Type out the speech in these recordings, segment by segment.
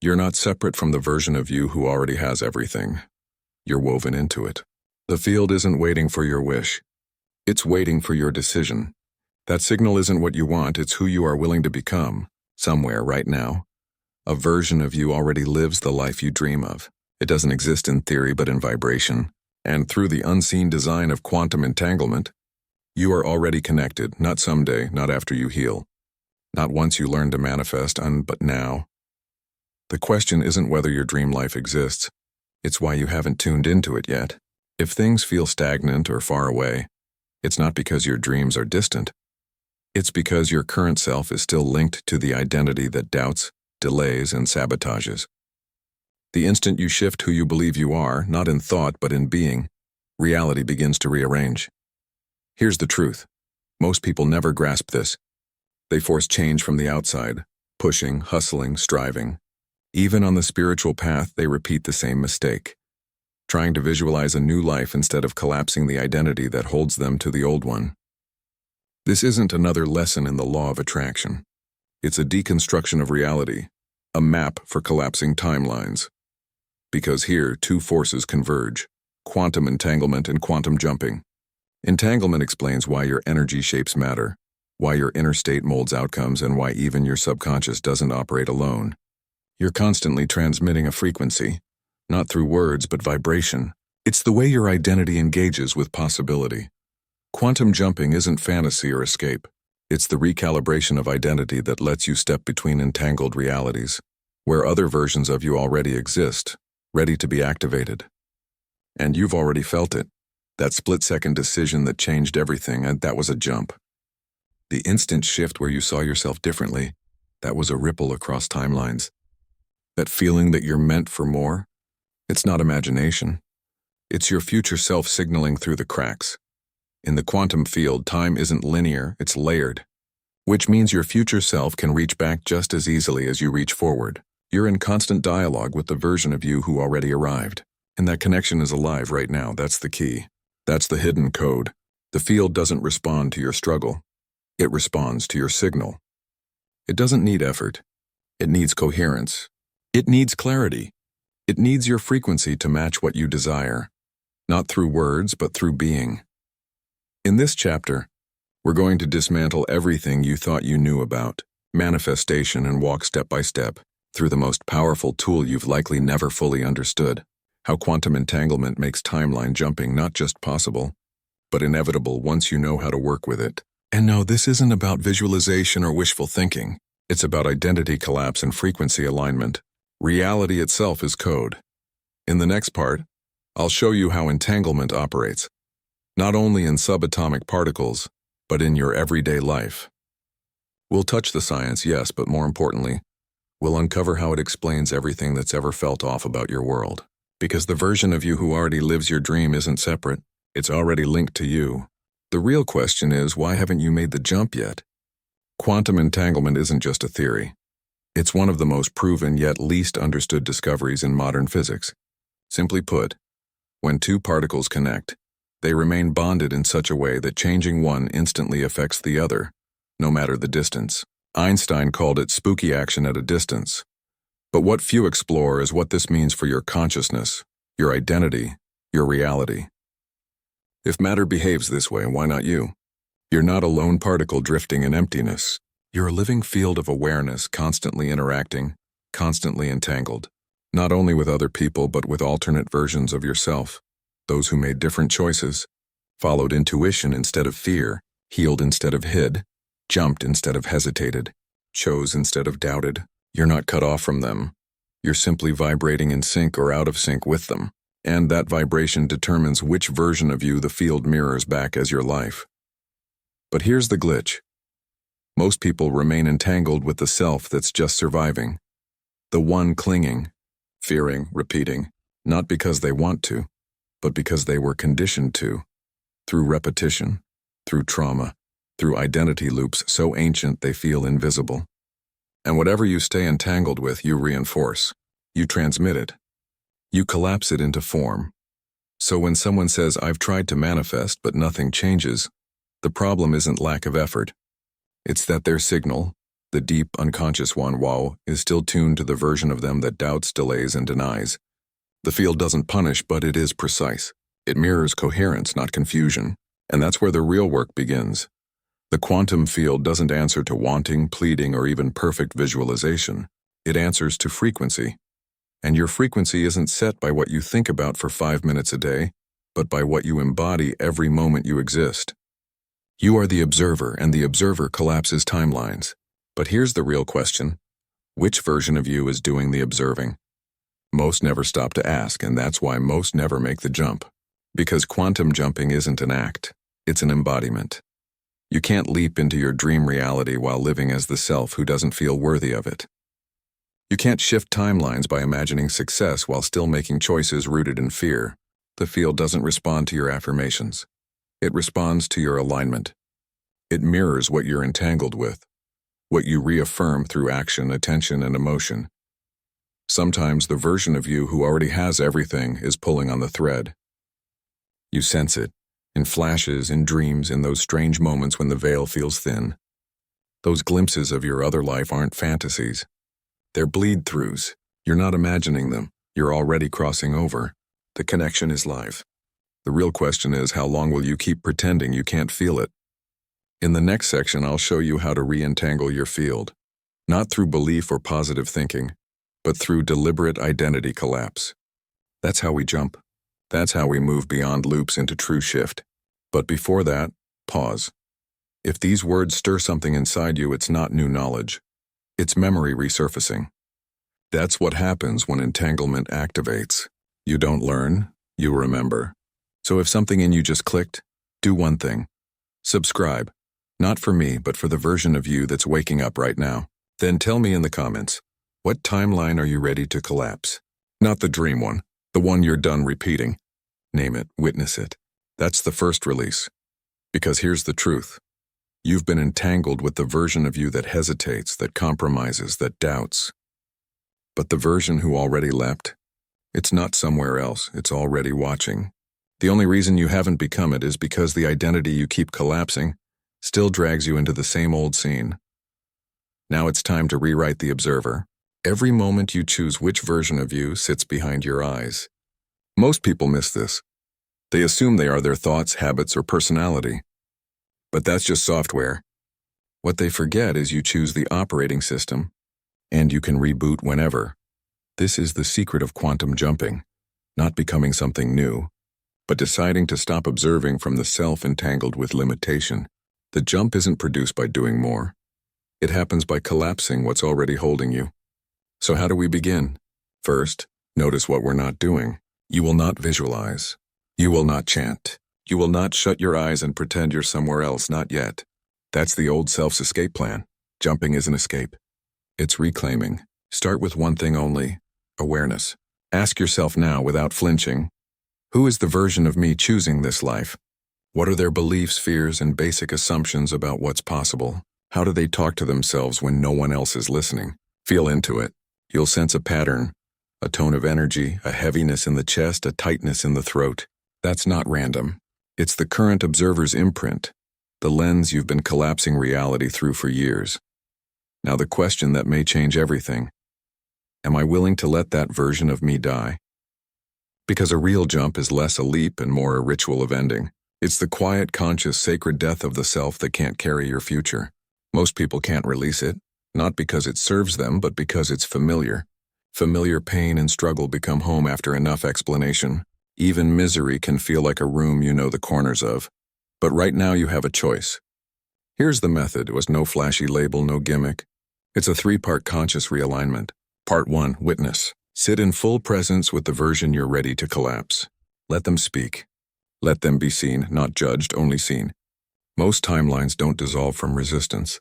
You're not separate from the version of you who already has everything. You're woven into it. The field isn't waiting for your wish. It's waiting for your decision. That signal isn't what you want, it's who you are willing to become, somewhere right now. A version of you already lives the life you dream of. It doesn't exist in theory but in vibration. And through the unseen design of quantum entanglement, you are already connected, not someday, not after you heal. Not once you learn to manifest, but now. The question isn't whether your dream life exists. It's why you haven't tuned into it yet. If things feel stagnant or far away, it's not because your dreams are distant. It's because your current self is still linked to the identity that doubts, delays, and sabotages. The instant you shift who you believe you are, not in thought but in being, reality begins to rearrange. Here's the truth. Most people never grasp this. They force change from the outside, pushing, hustling, striving. Even on the spiritual path, they repeat the same mistake, trying to visualize a new life instead of collapsing the identity that holds them to the old one. This isn't another lesson in the law of attraction. It's a deconstruction of reality, a map for collapsing timelines. Because here, two forces converge: quantum entanglement and quantum jumping. Entanglement explains why your energy shapes matter, why your inner state molds outcomes, and why even your subconscious doesn't operate alone. You're constantly transmitting a frequency, not through words but vibration. It's the way your identity engages with possibility. Quantum jumping isn't fantasy or escape. It's the recalibration of identity that lets you step between entangled realities, where other versions of you already exist, ready to be activated. And you've already felt it. That split-second decision that changed everything, and that was a jump. The instant shift where you saw yourself differently, that was a ripple across timelines. That feeling that you're meant for more, it's not imagination. It's your future self signaling through the cracks. In the quantum field, time isn't linear, it's layered, which means your future self can reach back just as easily as you reach forward. You're in constant dialogue with the version of you who already arrived. And that connection is alive right now. That's the key. That's the hidden code. The field doesn't respond to your struggle. It responds to your signal. It doesn't need effort. It needs coherence. It needs clarity. It needs your frequency to match what you desire, not through words, but through being. In this chapter, we're going to dismantle everything you thought you knew about manifestation and walk step by step through the most powerful tool you've likely never fully understood. How quantum entanglement makes timeline jumping not just possible, but inevitable once you know how to work with it. And no, this isn't about visualization or wishful thinking. It's about identity collapse and frequency alignment. Reality itself is code. In the next part, I'll show you how entanglement operates, not only in subatomic particles, but in your everyday life. We'll touch the science, yes, but more importantly, we'll uncover how it explains everything that's ever felt off about your world. Because the version of you who already lives your dream isn't separate, it's already linked to you. The real question is, why haven't you made the jump yet? Quantum entanglement isn't just a theory. It's one of the most proven yet least understood discoveries in modern physics. Simply put, when two particles connect, they remain bonded in such a way that changing one instantly affects the other, no matter the distance. Einstein called it spooky action at a distance. But what few explore is what this means for your consciousness, your identity, your reality. If matter behaves this way, why not you? You're not a lone particle drifting in emptiness. You're a living field of awareness, constantly interacting, constantly entangled, not only with other people but with alternate versions of yourself, those who made different choices, followed intuition instead of fear, healed instead of hid, jumped instead of hesitated, chose instead of doubted. You're not cut off from them. You're simply vibrating in sync or out of sync with them. And that vibration determines which version of you the field mirrors back as your life. But here's the glitch. Most people remain entangled with the self that's just surviving. The one clinging, fearing, repeating, not because they want to, but because they were conditioned to. Through repetition, through trauma, through identity loops so ancient they feel invisible. And whatever you stay entangled with, you reinforce. You transmit it. You collapse it into form. So when someone says, "I've tried to manifest, but nothing changes," the problem isn't lack of effort. It's that their signal, The deep, unconscious one, wow, is still tuned to the version of them that doubts, delays, and denies. The field doesn't punish, but it is precise. It mirrors coherence, not confusion. And that's where the real work begins. The quantum field doesn't answer to wanting, pleading, or even perfect visualization. It answers to frequency. And your frequency isn't set by what you think about for 5 minutes a day, but by what you embody every moment you exist. You are the observer, and the observer collapses timelines. But here's the real question. Which version of you is doing the observing? Most never stop to ask, and that's why most never make the jump. Because quantum jumping isn't an act, it's an embodiment. You can't leap into your dream reality while living as the self who doesn't feel worthy of it. You can't shift timelines by imagining success while still making choices rooted in fear. The field doesn't respond to your affirmations. It responds to your alignment. It mirrors what you're entangled with, what you reaffirm through action, attention, and emotion. Sometimes the version of you who already has everything is pulling on the thread. You sense it, in flashes, in dreams, in those strange moments when the veil feels thin. Those glimpses of your other life aren't fantasies. They're bleed-throughs. You're not imagining them. You're already crossing over. The connection is live. The real question is, how long will you keep pretending you can't feel it? In the next section, I'll show you how to re-entangle your field, not through belief or positive thinking, but through deliberate identity collapse. That's how we jump. That's how we move beyond loops into true shift. But before that, pause. If these words stir something inside you, it's not new knowledge. It's memory resurfacing. That's what happens when entanglement activates. You don't learn, you remember. So if something in you just clicked, do one thing. Subscribe. Not for me, but for the version of you that's waking up right now. Then tell me in the comments, what timeline are you ready to collapse? Not the dream one, the one you're done repeating. Name it, witness it. That's the first release. Because here's the truth. You've been entangled with the version of you that hesitates, that compromises, that doubts. But the version who already leapt, it's not somewhere else, it's already watching. The only reason you haven't become it is because the identity you keep collapsing still drags you into the same old scene. Now it's time to rewrite the observer. Every moment you choose which version of you sits behind your eyes. Most people miss this. They assume they are their thoughts, habits, or personality. But that's just software. What they forget is you choose the operating system, and you can reboot whenever. This is the secret of quantum jumping, not becoming something new, but deciding to stop observing from the self entangled with limitation. The jump isn't produced by doing more. It happens by collapsing what's already holding you. So how do we begin? First, notice what we're not doing. You will not visualize. You will not chant. You will not shut your eyes and pretend you're somewhere else, not yet. That's the old self's escape plan. Jumping isn't escape. It's reclaiming. Start with one thing only, awareness. Ask yourself now without flinching, who is the version of me choosing this life? What are their beliefs, fears, and basic assumptions about what's possible? How do they talk to themselves when no one else is listening? Feel into it. You'll sense a pattern, a tone of energy, a heaviness in the chest, a tightness in the throat. That's not random. It's the current observer's imprint, the lens you've been collapsing reality through for years. Now the question that may change everything. Am I willing to let that version of me die? Because a real jump is less a leap and more a ritual of ending. It's the quiet, conscious, sacred death of the self that can't carry your future. Most people can't release it, not because it serves them, but because it's familiar. Familiar pain and struggle become home after enough explanation. Even misery can feel like a room you know the corners of. But right now you have a choice. Here's the method. It was no flashy label, no gimmick. It's a 3-part conscious realignment. Part 1, witness. Sit in full presence with the version you're ready to collapse. Let them speak. Let them be seen, not judged, only seen. Most timelines don't dissolve from resistance.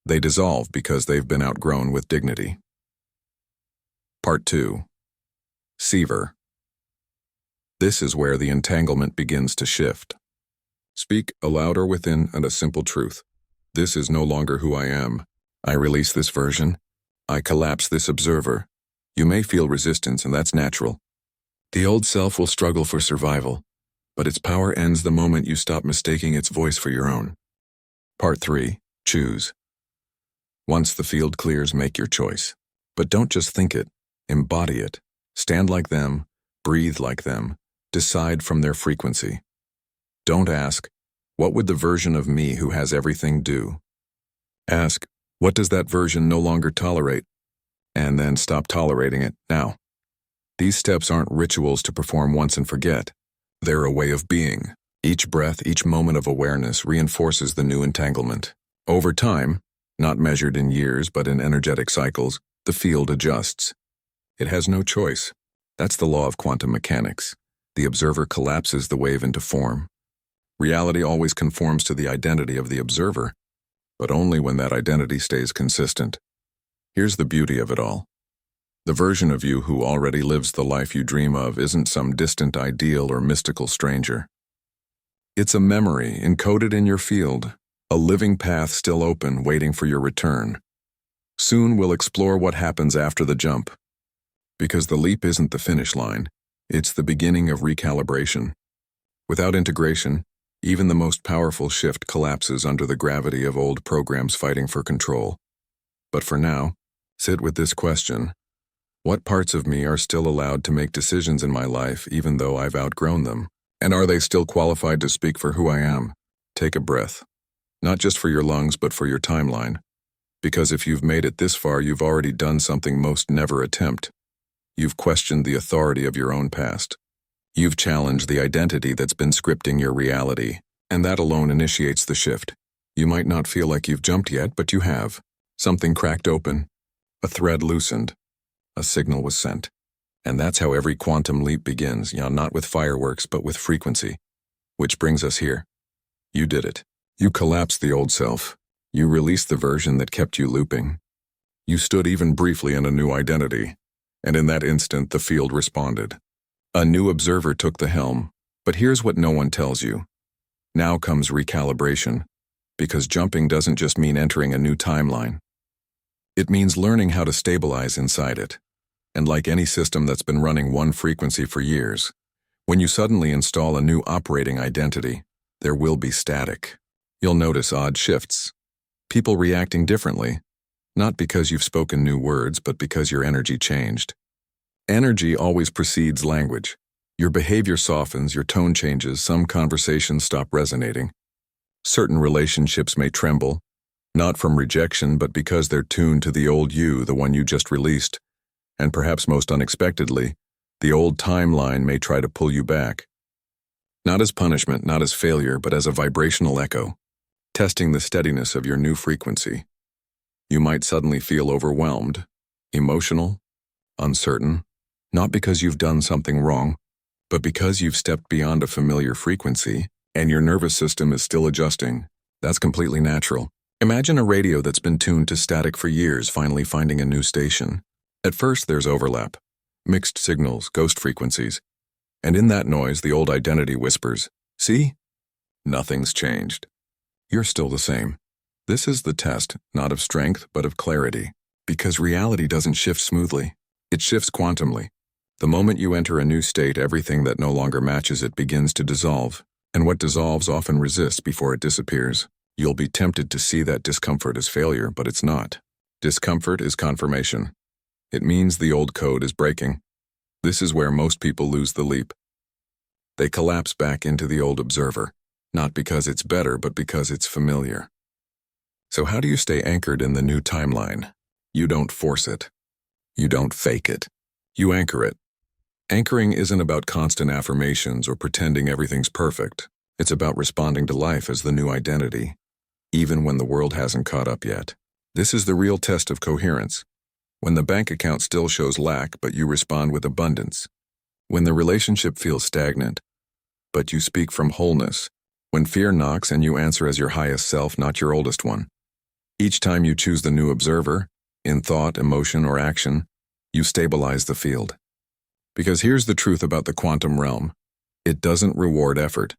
They dissolve because they've been outgrown with dignity. Part 2. Sever. This is where the entanglement begins to shift. Speak aloud or within and a simple truth. This is no longer who I am. I release this version. I collapse this observer. You may feel resistance, and that's natural. The old self will struggle for survival, but its power ends the moment you stop mistaking its voice for your own. Part 3. Choose. Once the field clears, make your choice. But don't just think it, embody it. Stand like them, breathe like them, decide from their frequency. Don't ask, what would the version of me who has everything do? Ask, what does that version no longer tolerate? And then stop tolerating it now. These steps aren't rituals to perform once and forget. They're a way of being. Each breath, each moment of awareness reinforces the new entanglement. Over time, not measured in years but in energetic cycles, the field adjusts. It has no choice. That's the law of quantum mechanics. The observer collapses the wave into form. Reality always conforms to the identity of the observer, but only when that identity stays consistent. Here's the beauty of it all. The version of you who already lives the life you dream of isn't some distant ideal or mystical stranger. It's a memory encoded in your field, a living path still open, waiting for your return. Soon we'll explore what happens after the jump. Because the leap isn't the finish line, it's the beginning of recalibration. Without integration, even the most powerful shift collapses under the gravity of old programs fighting for control. But for now, sit with this question. What parts of me are still allowed to make decisions in my life even though I've outgrown them? And are they still qualified to speak for who I am? Take a breath. Not just for your lungs, but for your timeline. Because if you've made it this far, you've already done something most never attempt. You've questioned the authority of your own past. You've challenged the identity that's been scripting your reality, and that alone initiates the shift. You might not feel like you've jumped yet, but you have. Something cracked open. A thread loosened. A signal was sent. And that's how every quantum leap begins, not with fireworks, but with frequency. Which brings us here. You did it. You collapsed the old self. You released the version that kept you looping. You stood even briefly in a new identity. And in that instant, the field responded. A new observer took the helm. But here's what no one tells you. Now comes recalibration. Because jumping doesn't just mean entering a new timeline. It means learning how to stabilize inside it. And like any system that's been running one frequency for years, when you suddenly install a new operating identity, there will be static. You'll notice odd shifts. People reacting differently, not because you've spoken new words, but because your energy changed. Energy always precedes language. Your behavior softens, your tone changes, some conversations stop resonating. Certain relationships may tremble, not from rejection, but because they're tuned to the old you, the one you just released. And perhaps most unexpectedly, the old timeline may try to pull you back. Not as punishment, not as failure, but as a vibrational echo, testing the steadiness of your new frequency. You might suddenly feel overwhelmed, emotional, uncertain, not because you've done something wrong, but because you've stepped beyond a familiar frequency and your nervous system is still adjusting. That's completely natural. Imagine a radio that's been tuned to static for years finally finding a new station. At first, there's overlap, mixed signals, ghost frequencies. And in that noise, the old identity whispers, "See? Nothing's changed. You're still the same." This is the test, not of strength, but of clarity. Because reality doesn't shift smoothly. It shifts quantumly. The moment you enter a new state, everything that no longer matches it begins to dissolve. And what dissolves often resists before it disappears. You'll be tempted to see that discomfort as failure, but it's not. Discomfort is confirmation. It means the old code is breaking. This is where most people lose the leap. They collapse back into the old observer, not because it's better, but because it's familiar. So how do you stay anchored in the new timeline? You don't force it. You don't fake it. You anchor it. Anchoring isn't about constant affirmations or pretending everything's perfect. It's about responding to life as the new identity, even when the world hasn't caught up yet. This is the real test of coherence. When the bank account still shows lack, but you respond with abundance. When the relationship feels stagnant, but you speak from wholeness. When fear knocks and you answer as your highest self, not your oldest one. Each time you choose the new observer, in thought, emotion, or action, you stabilize the field. Because here's the truth about the quantum realm. It doesn't reward effort.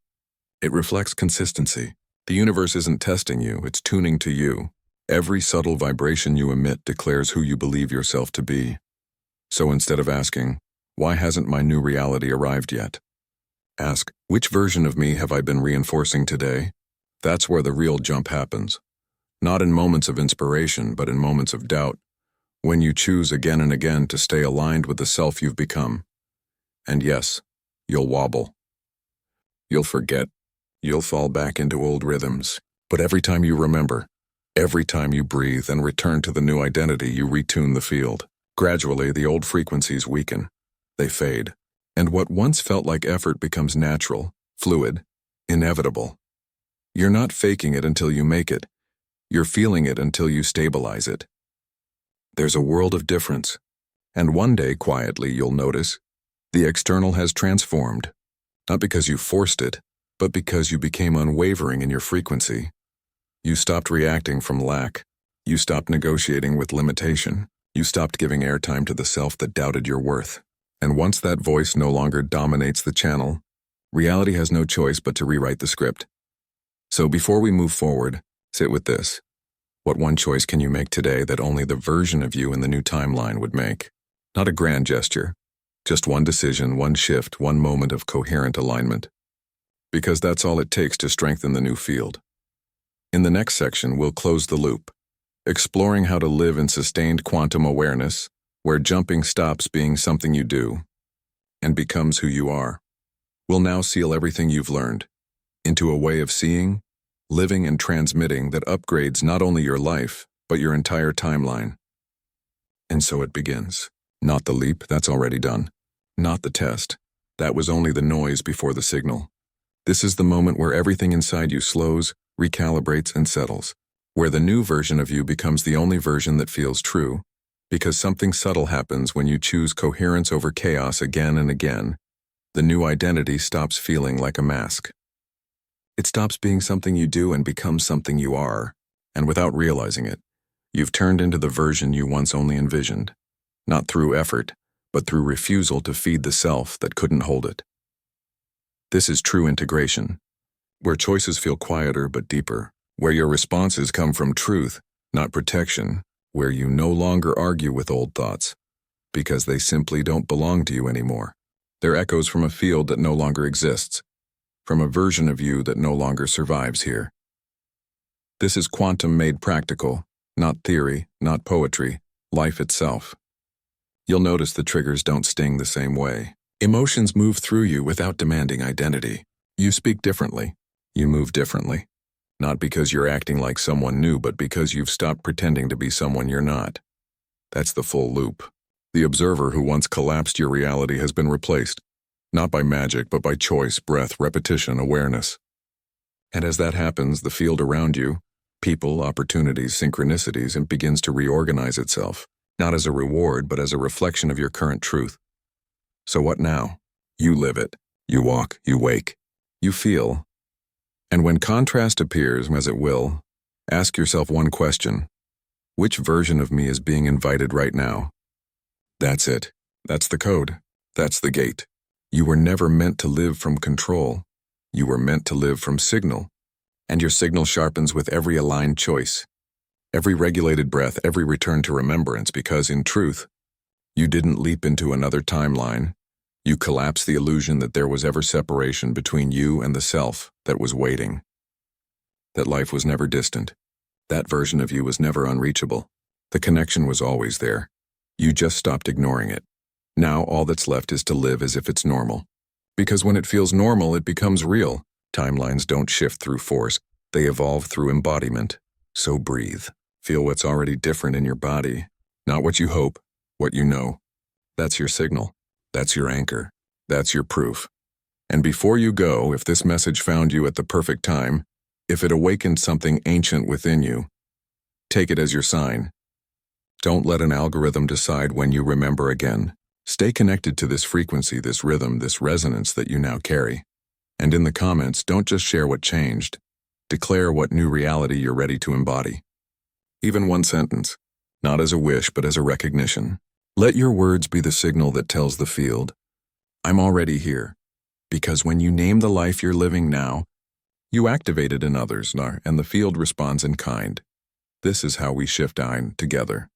It reflects consistency. The universe isn't testing you, it's tuning to you. Every subtle vibration you emit declares who you believe yourself to be. So instead of asking, why hasn't my new reality arrived yet? Ask, which version of me have I been reinforcing today? That's where the real jump happens. Not in moments of inspiration, but in moments of doubt, when you choose again and again to stay aligned with the self you've become. And yes, you'll wobble. You'll forget. You'll fall back into old rhythms. But every time you remember, every time you breathe and return to the new identity, you retune the field. Gradually, the old frequencies weaken. They fade. And what once felt like effort becomes natural, fluid, inevitable. You're not faking it until you make it. You're feeling it until you stabilize it. There's a world of difference. And one day, quietly, you'll notice the external has transformed. Not because you forced it, but because you became unwavering in your frequency. You stopped reacting from lack. You stopped negotiating with limitation. You stopped giving airtime to the self that doubted your worth. And once that voice no longer dominates the channel, reality has no choice but to rewrite the script. So before we move forward, sit with this. What one choice can you make today that only the version of you in the new timeline would make? Not a grand gesture, just one decision, one shift, one moment of coherent alignment. Because that's all it takes to strengthen the new field. In the next section, we'll close the loop, exploring how to live in sustained quantum awareness, where jumping stops being something you do and becomes who you are. We'll now seal everything you've learned into a way of seeing, living, and transmitting that upgrades not only your life, but your entire timeline. And so it begins. Not the leap, that's already done. Not the test. That was only the noise before the signal. This is the moment where everything inside you slows, recalibrates, and settles, where the new version of you becomes the only version that feels true, because something subtle happens when you choose coherence over chaos again and again. The new identity stops feeling like a mask. It stops being something you do and becomes something you are, and without realizing it, you've turned into the version you once only envisioned, not through effort, but through refusal to feed the self that couldn't hold it. This is true integration, where choices feel quieter but deeper, where your responses come from truth, not protection, where you no longer argue with old thoughts, because they simply don't belong to you anymore. They're echoes from a field that no longer exists, from a version of you that no longer survives here. This is quantum made practical, not theory, not poetry, life itself. You'll notice the triggers don't sting the same way. Emotions move through you without demanding identity. You speak differently. You move differently. Not because you're acting like someone new, but because you've stopped pretending to be someone you're not. That's the full loop. The observer who once collapsed your reality has been replaced, not by magic, but by choice, breath, repetition, awareness. And as that happens, the field around you, people, opportunities, synchronicities, it begins to reorganize itself, not as a reward, but as a reflection of your current truth. So what now? You live it. You walk, you wake, you feel. And when contrast appears, as it will, ask yourself one question. Which version of me is being invited right now? That's it. That's the code. That's the gate. You were never meant to live from control. You were meant to live from signal. And your signal sharpens with every aligned choice, every regulated breath, every return to remembrance, because in truth, you didn't leap into another timeline. You collapsed the illusion that there was ever separation between you and the self that was waiting. That life was never distant. That version of you was never unreachable. The connection was always there. You just stopped ignoring it. Now all that's left is to live as if it's normal. Because when it feels normal, it becomes real. Timelines don't shift through force. They evolve through embodiment. So breathe. Feel what's already different in your body. Not what you hope, what you know. That's your signal. That's your anchor. That's your proof. And before you go, if this message found you at the perfect time, if it awakened something ancient within you, take it as your sign. Don't let an algorithm decide when you remember again. Stay connected to this frequency, this rhythm, this resonance that you now carry. And in the comments, don't just share what changed. Declare what new reality you're ready to embody. Even one sentence, not as a wish, but as a recognition. Let your words be the signal that tells the field, I'm already here. Because when you name the life you're living now, you activate it in others, and the field responds in kind. This is how we shift together.